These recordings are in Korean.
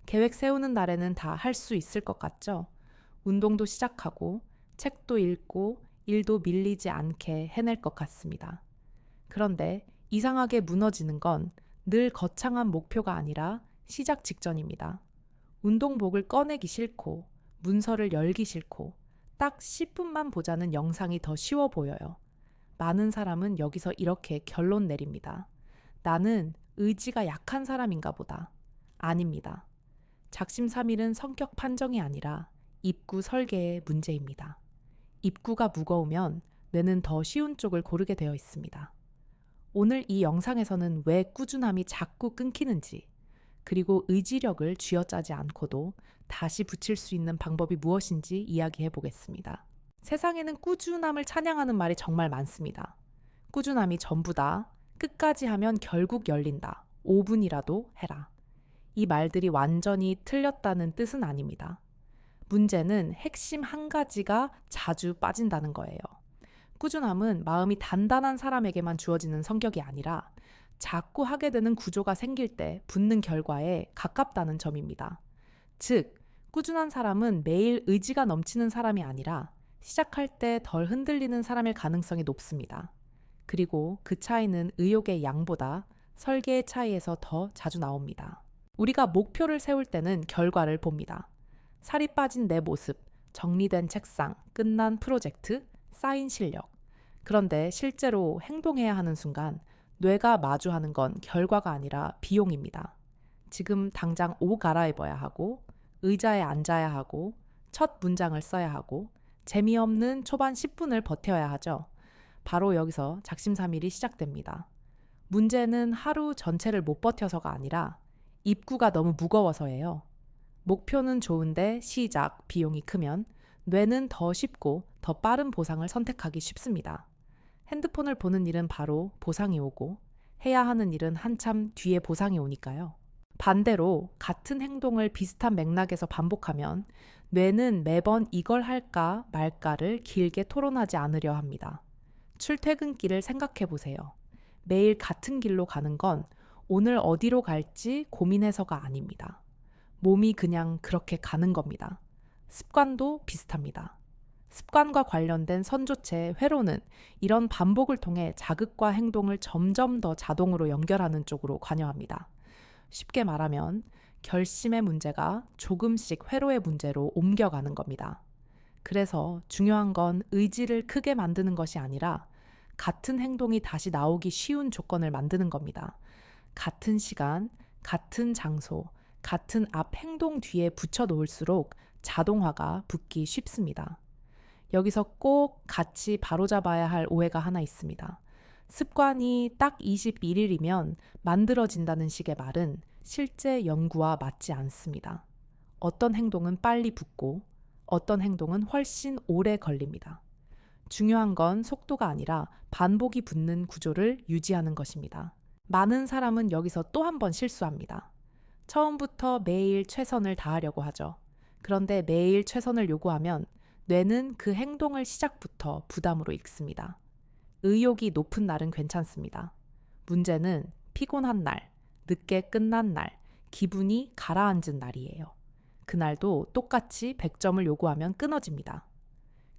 계획 세우는 날에는 다 할 수 있을 것 같죠? 운동도 시작하고 책도 읽고 일도 밀리지 않게 해낼 것 같습니다. 그런데 이상하게 무너지는 건 늘 거창한 목표가 아니라 시작 직전입니다. 운동복을 꺼내기 싫고 문서를 열기 싫고 딱 10분만 보자는 영상이 더 쉬워 보여요. 많은 사람은 여기서 이렇게 결론 내립니다. 나는 의지가 약한 사람인가 보다. 아닙니다. 작심삼일은 성격 판정이 아니라 입구 설계의 문제입니다. 입구가 무거우면 뇌는 더 쉬운 쪽을 고르게 되어 있습니다. 오늘 이 영상에서는 왜 꾸준함이 자꾸 끊기는지, 그리고 의지력을 쥐어짜지 않고도 다시 붙일 수 있는 방법이 무엇인지 이야기해 보겠습니다. 세상에는 꾸준함을 찬양하는 말이 정말 많습니다. 꾸준함이 전부다. 끝까지 하면 결국 열린다. 5분이라도 해라. 이 말들이 완전히 틀렸다는 뜻은 아닙니다. 문제는 핵심 한 가지가 자주 빠진다는 거예요. 꾸준함은 마음이 단단한 사람에게만 주어지는 성격이 아니라 자꾸 하게 되는 구조가 생길 때 붙는 결과에 가깝다는 점입니다. 즉, 꾸준한 사람은 매일 의지가 넘치는 사람이 아니라 시작할 때 덜 흔들리는 사람일 가능성이 높습니다. 그리고 그 차이는 의욕의 양보다 설계의 차이에서 더 자주 나옵니다. 우리가 목표를 세울 때는 결과를 봅니다. 살이 빠진 내 모습, 정리된 책상, 끝난 프로젝트, 쌓인 실력. 그런데 실제로 행동해야 하는 순간 뇌가 마주하는 건 결과가 아니라 비용입니다. 지금 당장 옷 갈아입어야 하고, 의자에 앉아야 하고, 첫 문장을 써야 하고, 재미없는 초반 10분을 버텨야 하죠. 바로 여기서 작심삼일이 시작됩니다. 문제는 하루 전체를 못 버텨서가 아니라 입구가 너무 무거워서예요. 목표는 좋은데 시작, 비용이 크면 뇌는 더 쉽고 더 빠른 보상을 선택하기 쉽습니다. 핸드폰을 보는 일은 바로 보상이 오고 해야 하는 일은 한참 뒤에 보상이 오니까요. 반대로 같은 행동을 비슷한 맥락에서 반복하면 뇌는 매번 이걸 할까 말까를 길게 토론하지 않으려 합니다. 출퇴근길을 생각해 보세요. 매일 같은 길로 가는 건 오늘 어디로 갈지 고민해서가 아닙니다. 몸이 그냥 그렇게 가는 겁니다. 습관도 비슷합니다. 습관과 관련된 선조체 회로는 이런 반복을 통해 자극과 행동을 점점 더 자동으로 연결하는 쪽으로 관여합니다. 쉽게 말하면 결심의 문제가 조금씩 회로의 문제로 옮겨가는 겁니다. 그래서 중요한 건 의지를 크게 만드는 것이 아니라 같은 행동이 다시 나오기 쉬운 조건을 만드는 겁니다. 같은 시간, 같은 장소, 같은 앞 행동 뒤에 붙여 놓을수록 자동화가 붙기 쉽습니다. 여기서 꼭 같이 바로잡아야 할 오해가 하나 있습니다. 습관이 딱 21일이면 만들어진다는 식의 말은 실제 연구와 맞지 않습니다. 어떤 행동은 빨리 붙고 어떤 행동은 훨씬 오래 걸립니다. 중요한 건 속도가 아니라 반복이 붙는 구조를 유지하는 것입니다. 많은 사람은 여기서 또 한 번 실수합니다. 처음부터 매일 최선을 다하려고 하죠. 그런데 매일 최선을 요구하면 뇌는 그 행동을 시작부터 부담으로 읽습니다. 의욕이 높은 날은 괜찮습니다. 문제는 피곤한 날, 늦게 끝난 날, 기분이 가라앉은 날이에요. 그날도 똑같이 100점을 요구하면 끊어집니다.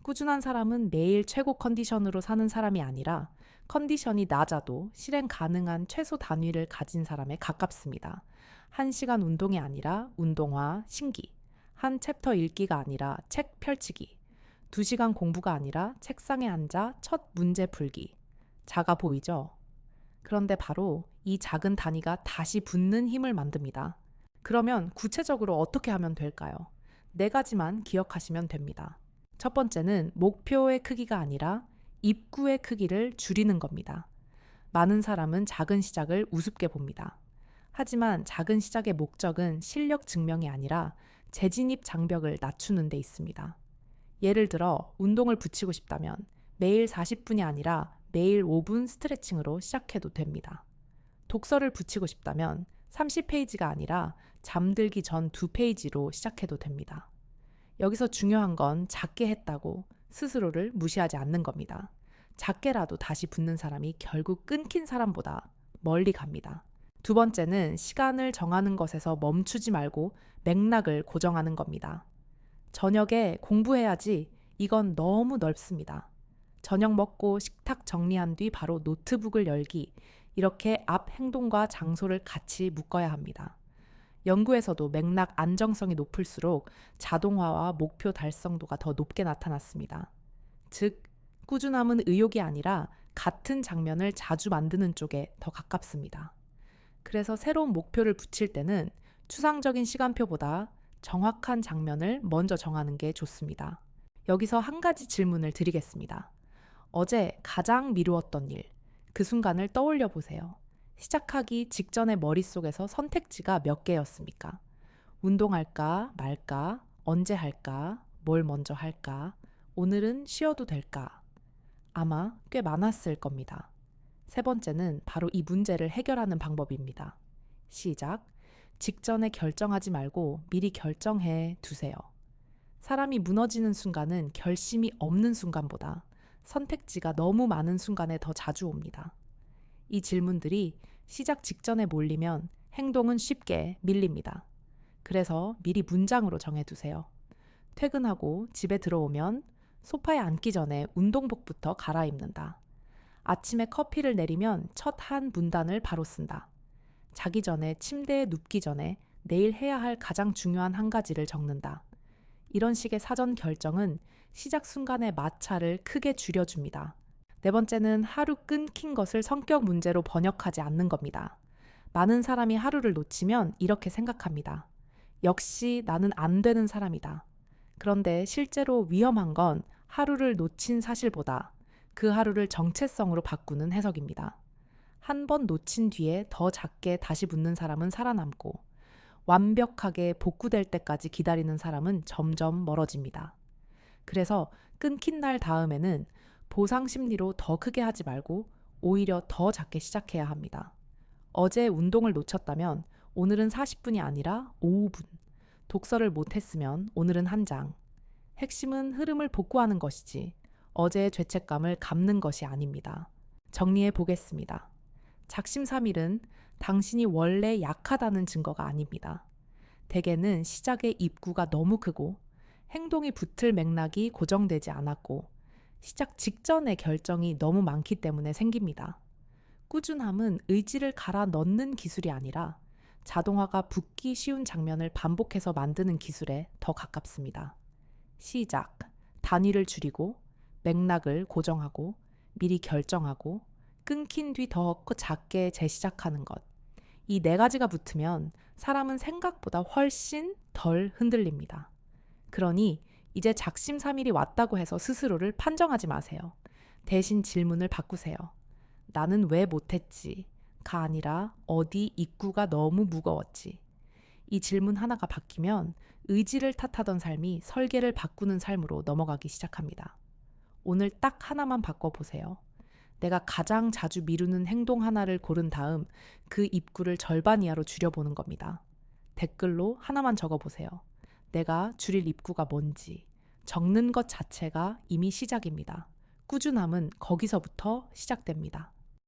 꾸준한 사람은 매일 최고 컨디션으로 사는 사람이 아니라 컨디션이 낮아도 실행 가능한 최소 단위를 가진 사람에 가깝습니다. 1시간 운동이 아니라 운동화 신기, 한 챕터 읽기가 아니라 책 펼치기, 2시간 공부가 아니라 책상에 앉아 첫 문제 풀기. 작아 보이죠? 그런데 바로 이 작은 단위가 다시 붙는 힘을 만듭니다. 그러면 구체적으로 어떻게 하면 될까요? 4가지만 기억하시면 됩니다. 첫 번째는 목표의 크기가 아니라 입구의 크기를 줄이는 겁니다. 많은 사람은 작은 시작을 우습게 봅니다. 하지만 작은 시작의 목적은 실력 증명이 아니라 재진입 장벽을 낮추는 데 있습니다. 예를 들어 운동을 붙이고 싶다면 매일 40분이 아니라 매일 5분 스트레칭으로 시작해도 됩니다. 독서를 붙이고 싶다면 30페이지가 아니라 잠들기 전 2페이지로 시작해도 됩니다. 여기서 중요한 건 작게 했다고 스스로를 무시하지 않는 겁니다. 작게라도 다시 붙는 사람이 결국 끊긴 사람보다 멀리 갑니다. 두 번째는 시간을 정하는 것에서 멈추지 말고 맥락을 고정하는 겁니다. 저녁에 공부해야지. 이건 너무 넓습니다. 저녁 먹고 식탁 정리한 뒤 바로 노트북을 열기. 이렇게 앞 행동과 장소를 같이 묶어야 합니다. 연구에서도 맥락 안정성이 높을수록 자동화와 목표 달성도가 더 높게 나타났습니다. 즉, 꾸준함은 의욕이 아니라 같은 장면을 자주 만드는 쪽에 더 가깝습니다. 그래서 새로운 목표를 붙일 때는 추상적인 시간표보다 정확한 장면을 먼저 정하는 게 좋습니다. 여기서 한 가지 질문을 드리겠습니다. 어제 가장 미루었던 일, 그 순간을 떠올려 보세요. 시작하기 직전에 머릿속에서 선택지가 몇 개였습니까? 운동할까, 말까, 언제 할까, 뭘 먼저 할까, 오늘은 쉬어도 될까? 아마 꽤 많았을 겁니다. 세 번째는 바로 이 문제를 해결하는 방법입니다. 시작. 직전에 결정하지 말고 미리 결정해 두세요. 사람이 무너지는 순간은 결심이 없는 순간보다 선택지가 너무 많은 순간에 더 자주 옵니다. 이 질문들이 시작 직전에 몰리면 행동은 쉽게 밀립니다. 그래서 미리 문장으로 정해두세요. 퇴근하고 집에 들어오면 소파에 앉기 전에 운동복부터 갈아입는다. 아침에 커피를 내리면 첫 한 문단을 바로 쓴다. 자기 전에 침대에 눕기 전에 내일 해야 할 가장 중요한 한 가지를 적는다. 이런 식의 사전 결정은 시작 순간의 마찰을 크게 줄여줍니다. 네 번째는 하루 끊긴 것을 성격 문제로 번역하지 않는 겁니다. 많은 사람이 하루를 놓치면 이렇게 생각합니다. 역시 나는 안 되는 사람이다. 그런데 실제로 위험한 건 하루를 놓친 사실보다 그 하루를 정체성으로 바꾸는 해석입니다. 한 번 놓친 뒤에 더 작게 다시 붙는 사람은 살아남고 완벽하게 복구될 때까지 기다리는 사람은 점점 멀어집니다. 그래서 끊긴 날 다음에는 보상 심리로 더 크게 하지 말고 오히려 더 작게 시작해야 합니다. 어제 운동을 놓쳤다면 오늘은 40분이 아니라 5분. 독서를 못했으면 오늘은 한 장. 핵심은 흐름을 복구하는 것이지 어제의 죄책감을 갚는 것이 아닙니다. 정리해 보겠습니다. 작심삼일은 당신이 원래 약하다는 증거가 아닙니다. 대개는 시작의 입구가 너무 크고 행동이 붙을 맥락이 고정되지 않았고 시작 직전의 결정이 너무 많기 때문에 생깁니다. 꾸준함은 의지를 갈아 넣는 기술이 아니라 자동화가 붙기 쉬운 장면을 반복해서 만드는 기술에 더 가깝습니다. 시작, 단위를 줄이고 맥락을 고정하고 미리 결정하고 끊긴 뒤 더 작게 재시작하는 것. 이 네 가지가 붙으면 사람은 생각보다 훨씬 덜 흔들립니다. 그러니 이제 작심삼일이 왔다고 해서 스스로를 판정하지 마세요. 대신 질문을 바꾸세요. 나는 왜 못했지?가 아니라 어디 입구가 너무 무거웠지. 이 질문 하나가 바뀌면 의지를 탓하던 삶이 설계를 바꾸는 삶으로 넘어가기 시작합니다. 오늘 딱 하나만 바꿔보세요. 내가 가장 자주 미루는 행동 하나를 고른 다음 그 입구를 절반 이하로 줄여보는 겁니다. 댓글로 하나만 적어보세요. 내가 줄일 입구가 뭔지. 적는 것 자체가 이미 시작입니다. 꾸준함은 거기서부터 시작됩니다.